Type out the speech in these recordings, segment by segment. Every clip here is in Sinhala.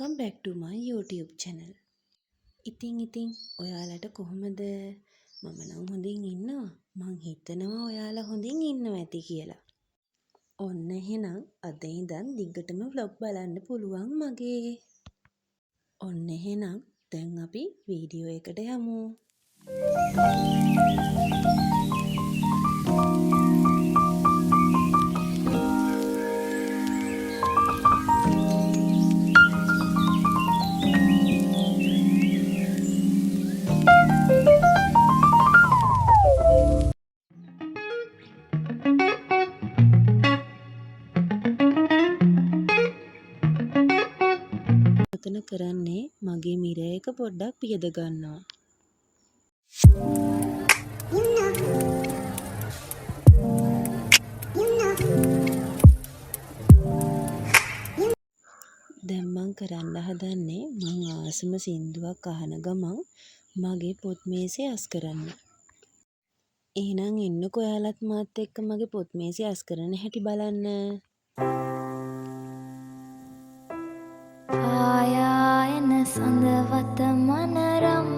welcome back to my YouTube channel. ඉතින් ඔයාලට කොහොමද? මම නම් හොඳින් ඉන්නවා. මං හිතනවා ඔයාලා හොඳින් ඉන්නවා ඇති කියලා. ඔන්න එහෙනම් අද ඉඳන් දිගටම vlog බලන්න පුළුවන් මගේ. ඔන්න එහෙනම් දැන් අපි වීඩියෝ එකට යමු. මෙතන කරන්නේ මගේ මිරය එක පොඩ්ඩක් පියද ගන්නවා. දැන් මං කරන්න හදන්නේ මං ආසම සින්දුවක් අහන ගමන් මගේ පොත් මේසේ අස් කරන්න. එහෙනම් එන්නකෝ ඔයාලත් මාත් එක්ක මගේ පොත් මේසේ අස් කරන හැටි බලන්න. ආයන සඳවත මනරම්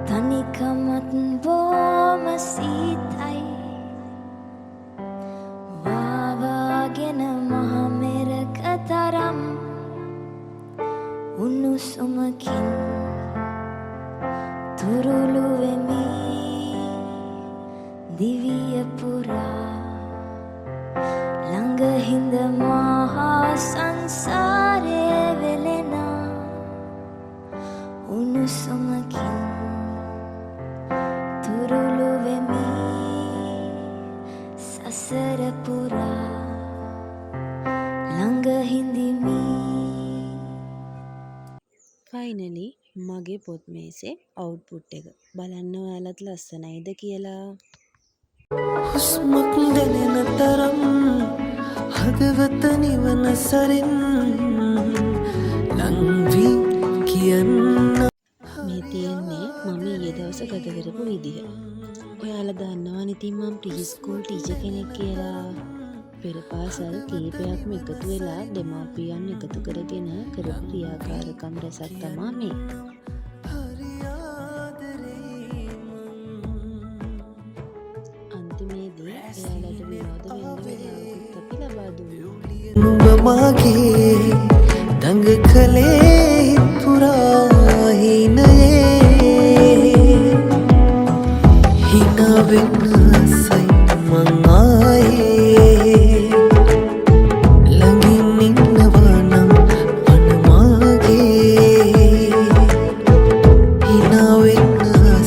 තනිකමත් බොම සීතයි වාවාගෙන මහමෙරක තරම් උණුසුමකින් තුරුළු වෙමි දිවිය පුරා ළඟ හිඳ මහා සංසාරේ වෙලෙන උණුසුමකින් තුරුළු වෙමි සසර පුරා ළඟ හිඳිමි. ෆයිනලි මගේ පොත් මේසේ අවුට්පුට් එක බලන්න ඔයාලත් ලස්සනයිද කියලා. හුස්මක් දැනෙන තරම් හදවත නිවන සරින් ලංවී කියන්න මේ තියෙන්නේ මම ඊයේ දවස ගත කරපු විදිහ. ඔයාලා දන්නවනේ ඉතින් මම ප්‍රී ස්කූල් ටීචර් කෙනෙක් කියලා. පෙර පාසල් කීපයක්ම එකතු වෙලා දෙමාපියන් එකතු කරගෙන කරපු ක්‍රියාකාරකම් රැසක් තමයි මේ. අන්තිමේදී එයාලට විනෝද වෙන්න වෙලාවකුත් අපි ලබා දුන්නා. නුඹ මාගේ දඟ කලේ පුරා හිනයේ හිනා වෙන්න සයි මං ආයේ ළඟින් ඉන්නවා නම් අන මාගේ හිනා වෙන්න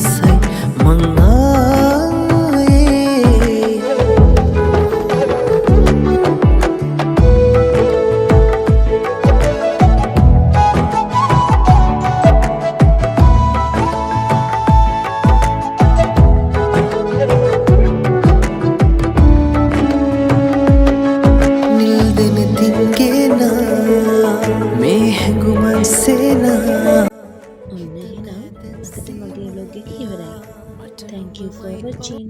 සයි මං ඔන්න එහෙනම් අදට මගේ vlog එක ඉවරයි. Thank you for watching.